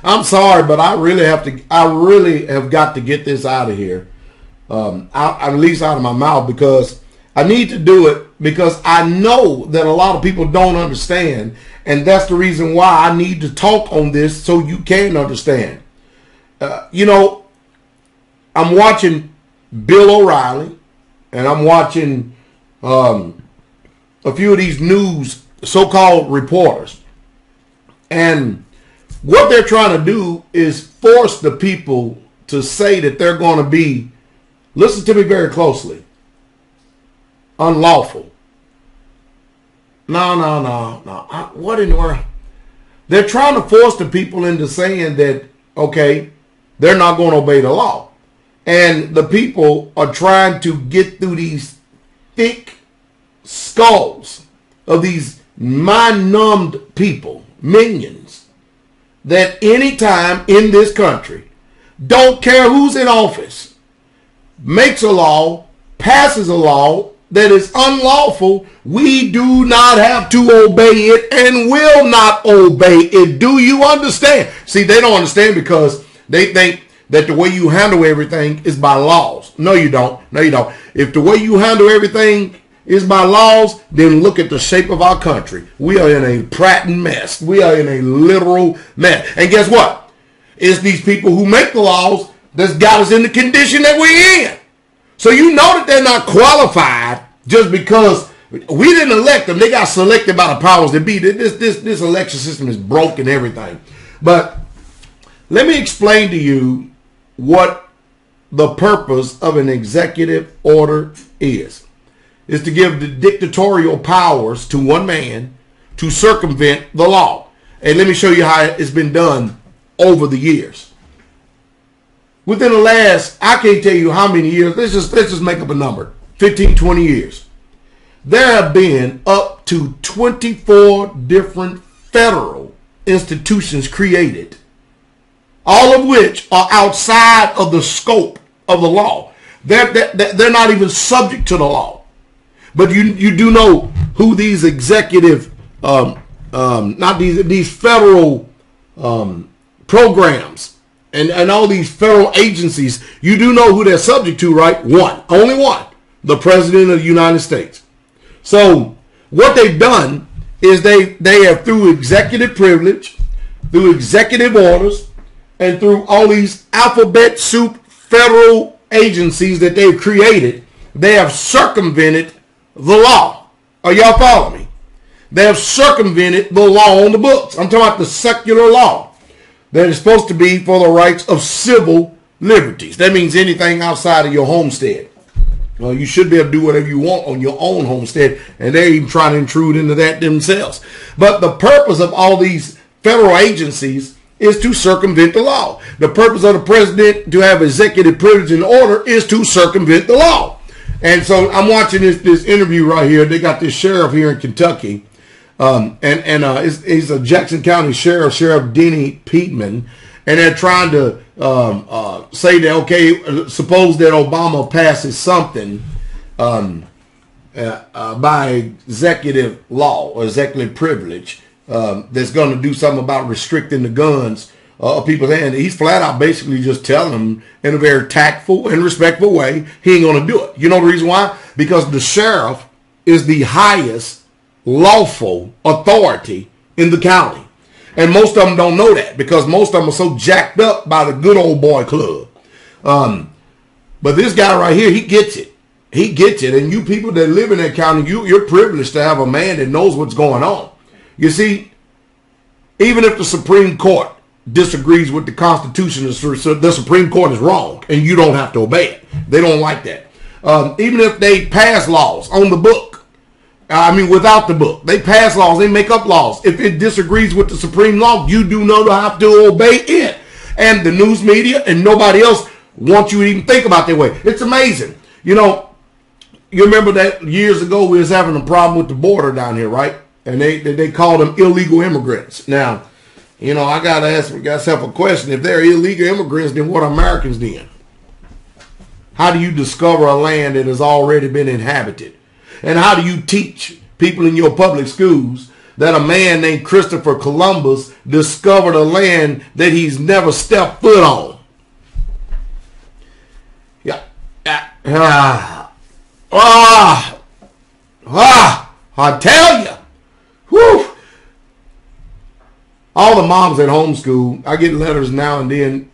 I'm sorry, but I really have got to get this out of here. At least out of my mouth, because I need to do it, because I know that a lot of people don't understand, and that's the reason why I need to talk on this so you can understand. I'm watching Bill O'Reilly, and I'm watching a few of these news so-called reporters, and what they're trying to do is force the people to say that they're going to be, listen to me very closely, unlawful. No. What in the world? They're trying to force the people into saying that, okay, they're not going to obey the law. And the people are trying to get through these thick skulls of these mind-numbed people, minions, that anytime in this country, don't care who's in office, makes a law, passes a law that is unlawful, we do not have to obey it and will not obey it. Do you understand? See, they don't understand because they think that the way you handle everything is by laws. No, you don't. No, you don't. If the way you handle everything is by laws, then look at the shape of our country. We are in a prattling mess. We are in a literal mess. And guess what? It's these people who make the laws that's got us in the condition that we're in. So you know that they're not qualified just because we didn't elect them. They got selected by the powers that be. This election system is broken, everything. But let me explain to you what the purpose of an executive order is. It's to give the dictatorial powers to one man to circumvent the law. And let me show you how it's been done over the years. Within the last, I can't tell you how many years, let's just make up a number, 15, 20 years. There have been up to 24 different federal institutions created, all of which are outside of the scope of the law. They're not even subject to the law. But you do know who these executive, not these federal programs and all these federal agencies, you do know who they're subject to, right? One, only one, the President of the United States. So what they've done is they have, through executive privilege, through executive orders, and through all these alphabet soup federal agencies that they've created, they have circumvented the law. Are y'all following me? They have circumvented the law on the books. I'm talking about the secular law that is supposed to be for the rights of civil liberties. That means anything outside of your homestead. Well, you should be able to do whatever you want on your own homestead, and they're even trying to intrude into that themselves. But the purpose of all these federal agencies is to circumvent the law. The purpose of the president to have executive privilege and order is to circumvent the law. And so I'm watching this interview right here. They got this sheriff here in Kentucky, he's a Jackson County sheriff, Sheriff Denny Peatman, and they're trying to say that, okay, suppose that Obama passes something by executive law or executive privilege that's going to do something about restricting the guns of people's hands. He's flat out basically just telling them in a very tactful and respectful way he ain't going to do it. You know the reason why? Because the sheriff is the highest lawful authority in the county. And most of them don't know that because most of them are so jacked up by the good old boy club. But this guy right here, he gets it. He gets it. And you people that live in that county, you're privileged to have a man that knows what's going on. You see, even if the Supreme Court disagrees with the Constitution, the Supreme Court is wrong and you don't have to obey it. They don't like that. Even if they pass laws on the book, without the book, they pass laws, they make up laws. If it disagrees with the supreme law, you do not have to obey it. And the news media and nobody else wants you to even think about that way. It's amazing. You know, you remember that years ago we was having a problem with the border down here, right? And they called them illegal immigrants. Now, you know, I got to ask myself a question. If they're illegal immigrants, then what are Americans then? How do you discover a land that has already been inhabited? And how do you teach people in your public schools that a man named Christopher Columbus discovered a land that he's never stepped foot on. Yeah. I tell you. Whew. All the moms at homeschool, I get letters now and then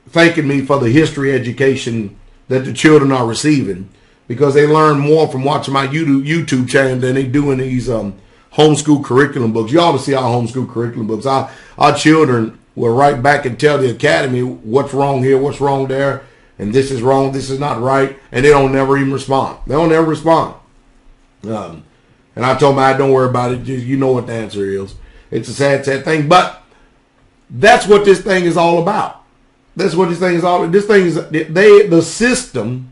thanking me for the history education that the children are receiving, because they learn more from watching my YouTube channel than they do in these homeschool curriculum books. You ought to see our homeschool curriculum books. Our children will write back and tell the academy what's wrong here, what's wrong there, and this is wrong, this is not right, and they don't never even respond. They don't ever respond. And I told them, don't worry about it. Just, you know what the answer is. It's a sad, sad thing, but that's what this thing is all about. That's what this thing is all about. This thing is, the system.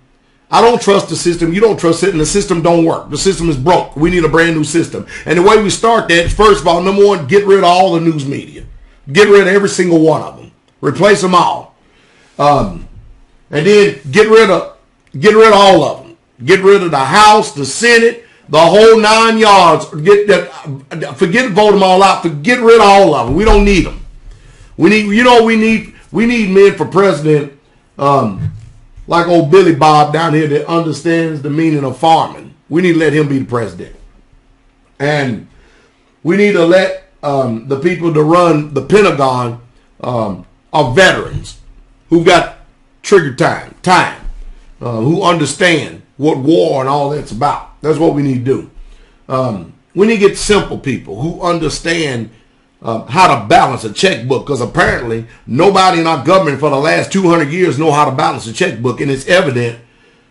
I don't trust the system. You don't trust it, and the system don't work. The system is broke. We need a brand new system. And the way we start that is, first of all, number one, get rid of all the news media. Get rid of every single one of them. Replace them all. And then get rid of all of them. Get rid of the House, the Senate, the whole 9 yards. Forget vote them all out. Get rid of all of them. We don't need them. We need men for president. Like old Billy Bob down here that understands the meaning of farming. We need to let him be the president. And we need to let the people to run the Pentagon are veterans who've got trigger time, who understand what war and all that's about. That's what we need to do. We need to get simple people who understand how to balance a checkbook, because apparently nobody in our government for the last 200 years know how to balance a checkbook, and it's evident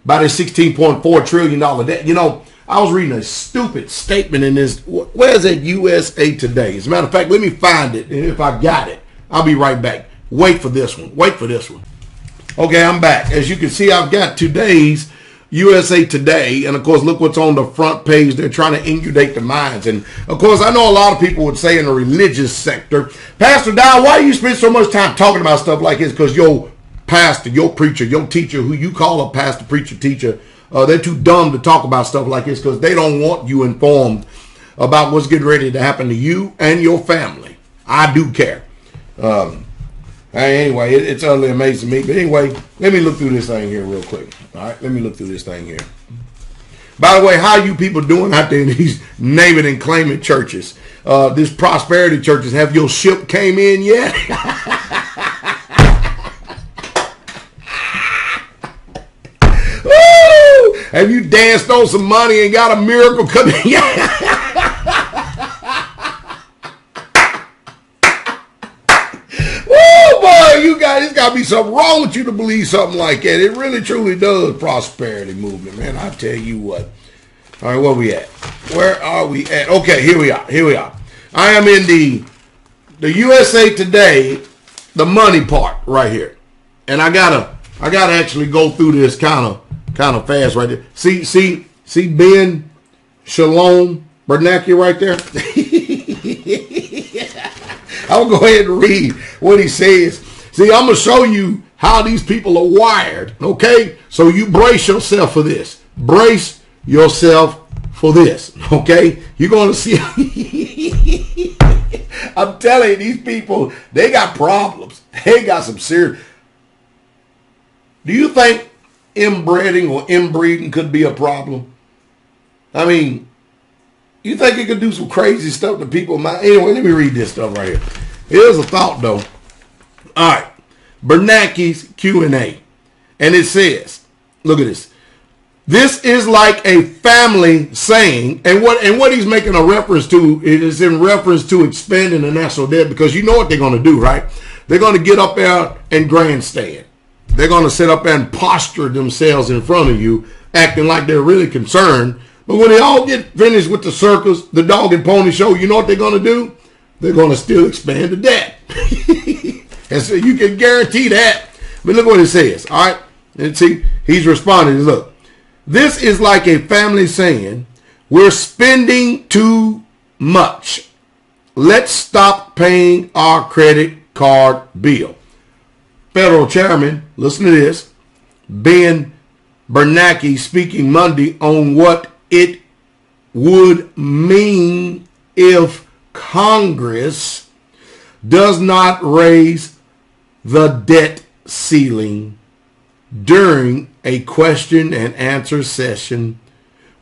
by this $16.4 trillion debt. You know, I was reading a stupid statement in this. Where's that USA Today? As a matter of fact, let me find it, and if I got it, I'll be right back. Wait for this one. Wait for this one. Okay, I'm back. As you can see, I've got today's USA Today, and of course, look what's on the front page. They're trying to inundate the minds. And of course, I know a lot of people would say in the religious sector, Pastor Dowell, why do you spend so much time talking about stuff like this? Because your pastor, your preacher, your teacher, who you call a pastor, preacher, teacher, they're too dumb to talk about stuff like this, because they don't want you informed about what's getting ready to happen to you and your family. I do care. Anyway, it's utterly amazing to me. But anyway, let me look through this thing here real quick. All right, let me look through this thing here. By the way, how you people doing out there in these name it and claim it churches? These prosperity churches, have your ship came in yet? Woo! Have you danced on some money and got a miracle coming? You guys, it's got to be something wrong with you to believe something like that. It really, truly does. Prosperity movement, man. I tell you what. All right, where we at? Where are we at? Okay, here we are. Here we are. I am in the USA Today, the money part right here, and I gotta actually go through this kind of fast right there. See Ben Shalom Bernanke right there. I'll go ahead and read what he says. See, I'm going to show you how these people are wired, okay? So you brace yourself for this. Brace yourself for this, okay? You're going to see. I'm telling you, these people, they got problems. They got some serious. Do you think inbreeding or inbreeding could be a problem? I mean, you think it could do some crazy stuff to people? Anyway, let me read this stuff right here. Here's a thought, though. All right, Bernanke's Q&A, and it says, look at this. This is like a family saying, and what he's making a reference to is in reference to expanding the national debt, because you know what they're going to do, right? They're going to get up there and grandstand. They're going to sit up there and posture themselves in front of you, acting like they're really concerned. But when they all get finished with the circus, the dog and pony show, you know what they're going to do? They're going to still expand the debt. And so you can guarantee that. But look what it says. All right. And see, he's responding. Look, this is like a family saying, we're spending too much. Let's stop paying our credit card bill. Federal Chairman, listen to this. Ben Bernanke speaking Monday on what it would mean if Congress does not raise the debt ceiling during a question and answer session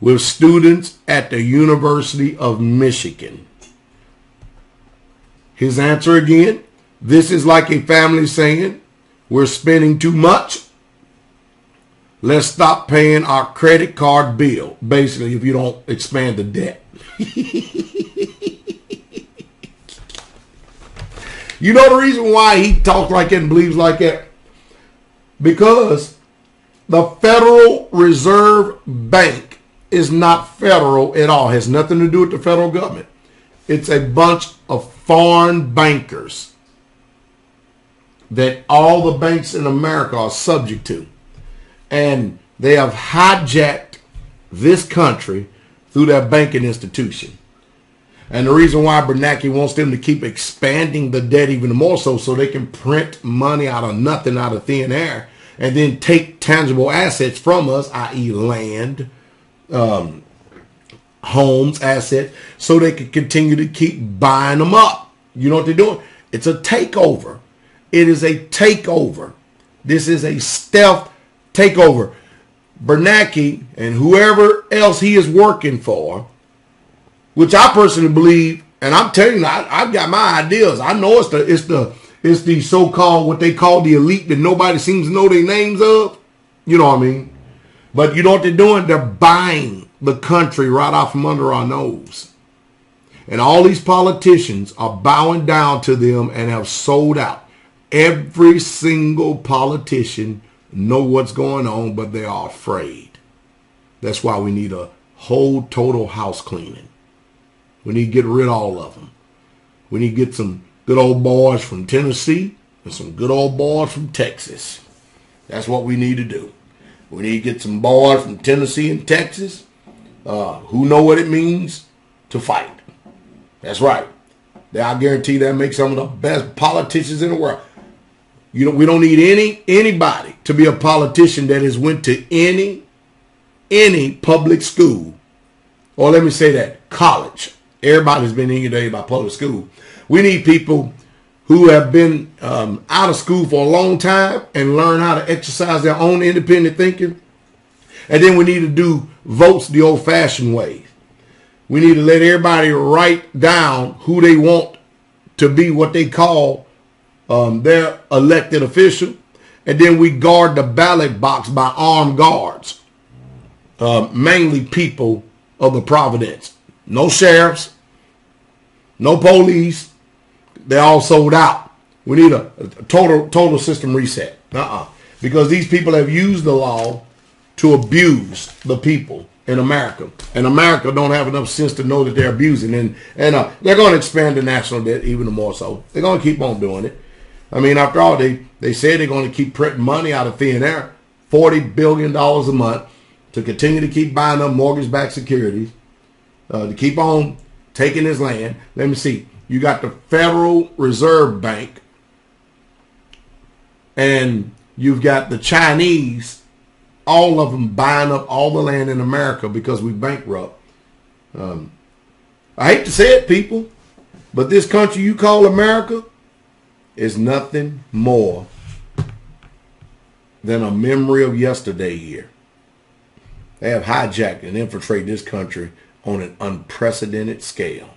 with students at the University of Michigan. His answer again, this is like a family saying, we're spending too much. Let's stop paying our credit card bill. Basically, if you don't expand the debt. You know the reason why he talks like that and believes like that? Because the Federal Reserve Bank is not federal at all. It has nothing to do with the federal government. It's a bunch of foreign bankers that all the banks in America are subject to. And they have hijacked this country through their banking institution. And the reason why Bernanke wants them to keep expanding the debt even more so they can print money out of nothing, out of thin air, and then take tangible assets from us, i.e. land, homes, assets, so they can continue to keep buying them up. You know what they're doing? It's a takeover. It is a takeover. This is a stealth takeover. Bernanke and whoever else he is working for, which I personally believe, and I'm telling you, I've got my ideas. I know it's the so-called, what they call the elite that nobody seems to know their names of. You know what I mean? But you know what they're doing? They're buying the country right out from under our nose. And all these politicians are bowing down to them and have sold out. Every single politician know what's going on, but they are afraid. That's why we need a whole total house cleaning. We need to get rid of all of them. We need to get some good old boys from Tennessee and some good old boys from Texas. That's what we need to do. We need to get some boys from Tennessee and Texas who know what it means to fight. That's right. I guarantee that makes some of the best politicians in the world. You know, we don't need anybody to be a politician that has went to any public school, or let me say that, college. Everybody's been inundated by public school. We need people who have been out of school for a long time and learn how to exercise their own independent thinking. And then we need to do votes the old-fashioned way. We need to let everybody write down who they want to be what they call their elected official. And then we guard the ballot box by armed guards. Mainly people of the Providence. No sheriffs. No police. They're all sold out. We need a total system reset. Because these people have used the law to abuse the people in America. And America don't have enough sense to know that they're abusing. And they're going to expand the national debt even more so. They're going to keep on doing it. I mean, after all, they say they're going to keep printing money out of thin air. $40 billion a month to continue to keep buying up mortgage-backed securities. To keep on taking this land. Let me see. You got the Federal Reserve Bank. And you've got the Chinese, all of them buying up all the land in America because we bankrupt. I hate to say it, people, but this country you call America is nothing more than a memory of yesterday here. They have hijacked and infiltrated this country on an unprecedented scale.